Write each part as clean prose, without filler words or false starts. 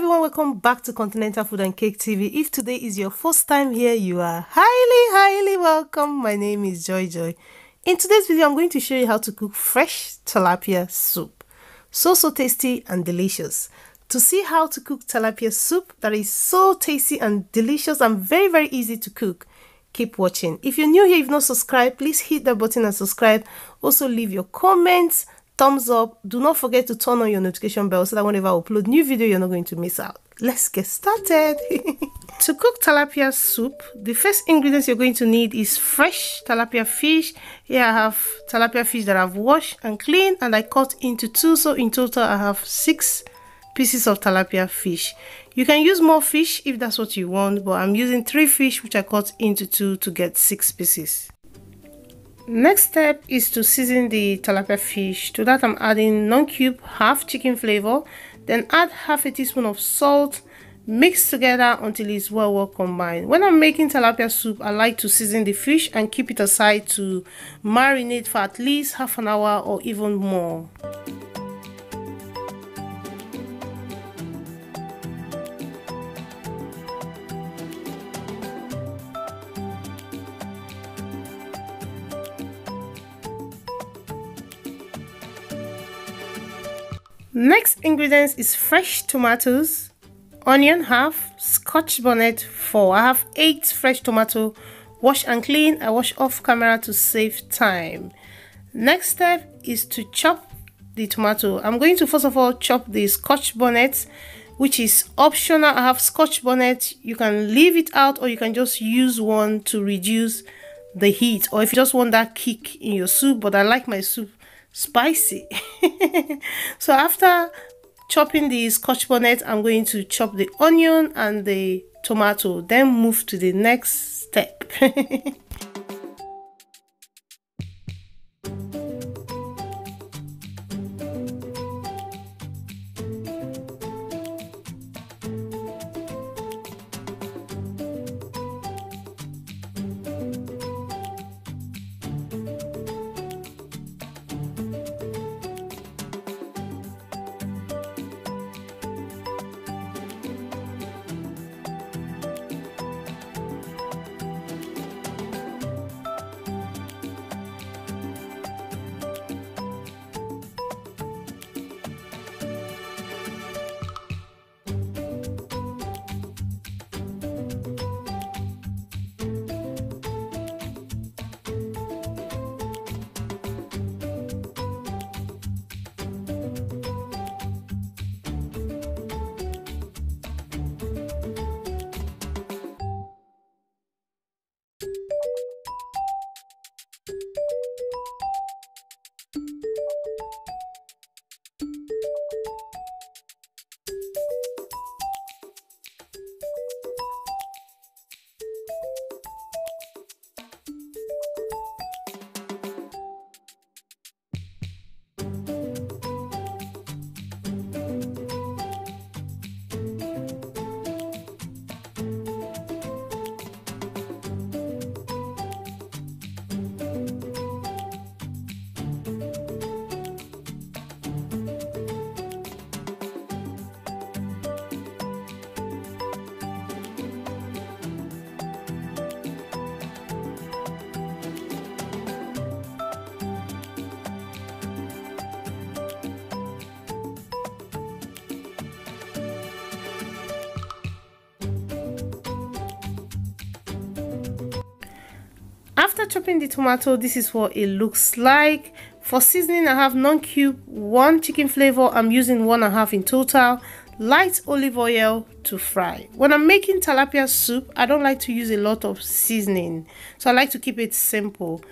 everyone, welcome back to Continental Food and Cake TV. If today is your first time here, you are highly welcome. My name is Joy. In today's video, I'm going to show you how to cook fresh tilapia soup. So tasty and delicious. To see how to cook tilapia soup that is so tasty and delicious and very easy to cook, keep watching. If you're new here, you've not subscribed, please hit that button and subscribe. Also leave your comments, thumbs up. Do not forget to turn on your notification bell so that whenever I upload new video, you're not going to miss out. Let's get started. To cook tilapia soup, the first ingredients you're going to need is fresh tilapia fish. Here I have tilapia fish that I've washed and cleaned and I cut into two, so in total I have 6 pieces of tilapia fish. You can use more fish if that's what you want, but I'm using 3 fish which I cut into 2 to get 6 pieces. Next step is to season the tilapia fish. To that I'm adding non-cube half chicken flavor, then add half a teaspoon of salt, mix together until it's well combined. When I'm making tilapia soup, I like to season the fish and keep it aside to marinate for at least half an hour or even more. Next ingredients is fresh tomatoes, onion half, scotch bonnet 4. I have 8 fresh tomato, wash and clean. I wash off camera to save time. Next step is to chop the tomato. I'm going to first of all chop the scotch bonnet, which is optional. I have scotch bonnet. You can leave it out or you can just use one to reduce the heat, or if you just want that kick in your soup, but I like my soup spicy. So after chopping the scotch bonnet, I'm going to chop the onion and the tomato, then move to the next step. After chopping the tomato, this is what it looks like. For seasoning, I have non-cube 1 chicken flavor. I'm using 1.5 in total. Light olive oil to fry. When I'm making tilapia soup, I don't like to use a lot of seasoning, so I like to keep it simple.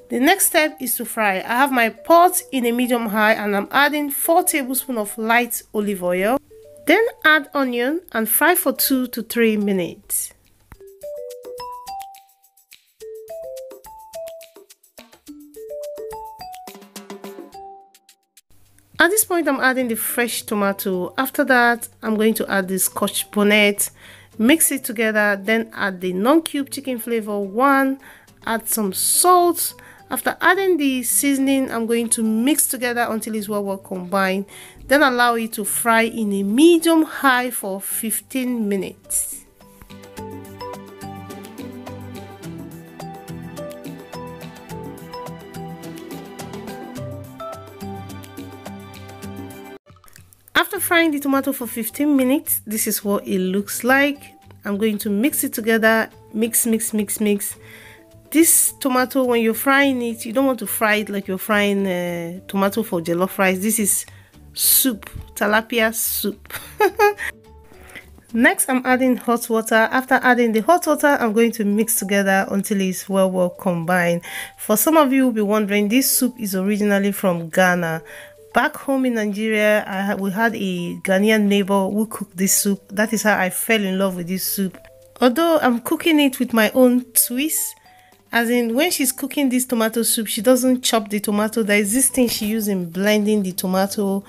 The next step is to fry. I have my pot in a medium high and I'm adding 4 tablespoons of light olive oil. Then add onion and fry for 2 to 3 minutes. At this point, I'm adding the fresh tomato. After that, I'm going to add the scotch bonnet, mix it together, then add the non-cube chicken flavor 1, add some salt, After adding the seasoning, I'm going to mix together until it's well combined. Then allow it to fry in a medium high for 15 minutes. After frying the tomato for 15 minutes, this is what it looks like. I'm going to mix it together. Mix. This tomato, when you're frying it, you don't want to fry it like you're frying tomato for jollof rice. This is soup, tilapia soup. Next, I'm adding hot water. After adding the hot water, I'm going to mix together until it's well combined. For some of you will be wondering, this soup is originally from Ghana. Back home in Nigeria, we had a Ghanaian neighbor who cooked this soup. That is how I fell in love with this soup. Although I'm cooking it with my own twist, as in when she's cooking this tomato soup, she doesn't chop the tomato. There is this thing she uses in blending the tomato.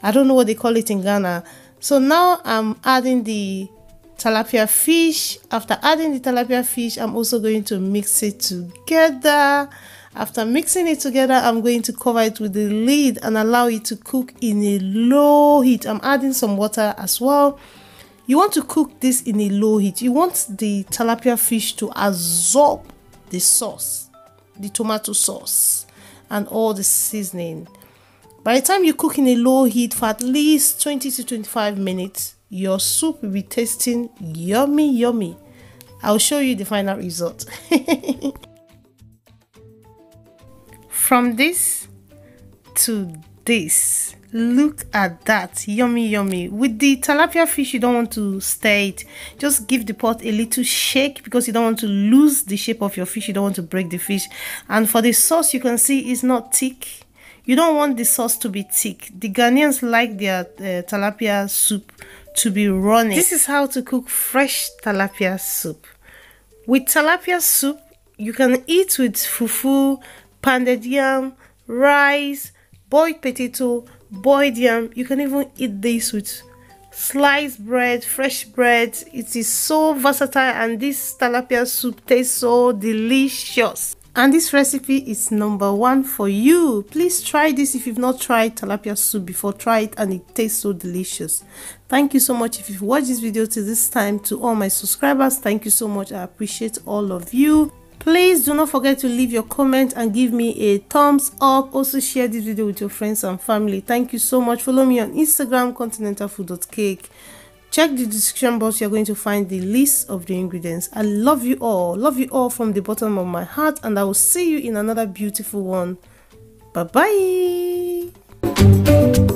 I don't know what they call it in Ghana. So now I'm adding the tilapia fish. After adding the tilapia fish, I'm also going to mix it together. After mixing it together, I'm going to cover it with the lid and allow it to cook in a low heat. I'm adding some water as well. You want to cook this in a low heat. You want the tilapia fish to absorb the sauce, the tomato sauce, and all the seasoning. By the time you cook in a low heat for at least 20 to 25 minutes, your soup will be tasting yummy. I'll show you the final result. From this to this, look at that, yummy. With the tilapia fish, you don't want to stir it. Just give the pot a little shake because you don't want to lose the shape of your fish. You don't want to break the fish. And for the sauce, you can see it's not thick. You don't want the sauce to be thick. The Ghanaians like their tilapia soup to be runny. This is how to cook fresh tilapia soup. With tilapia soup, you can eat with fufu, pounded yam, rice, boiled potato, boiled yam. You can even eat this with sliced bread, fresh bread. It is so versatile, and this tilapia soup tastes so delicious. And this recipe is #1 for you. Please try this. If you've not tried tilapia soup before, try it, and it tastes so delicious. Thank you so much if you've watched this video to this time. To all my subscribers, thank you so much. I appreciate all of you. Please do not forget to leave your comment and give me a thumbs up. Also share this video with your friends and family. Thank you so much. Follow me on Instagram, continentalfood.cake. Check the description box. You're going to find the list of the ingredients. I love you all from the bottom of my heart, and I will see you in another beautiful one. Bye bye.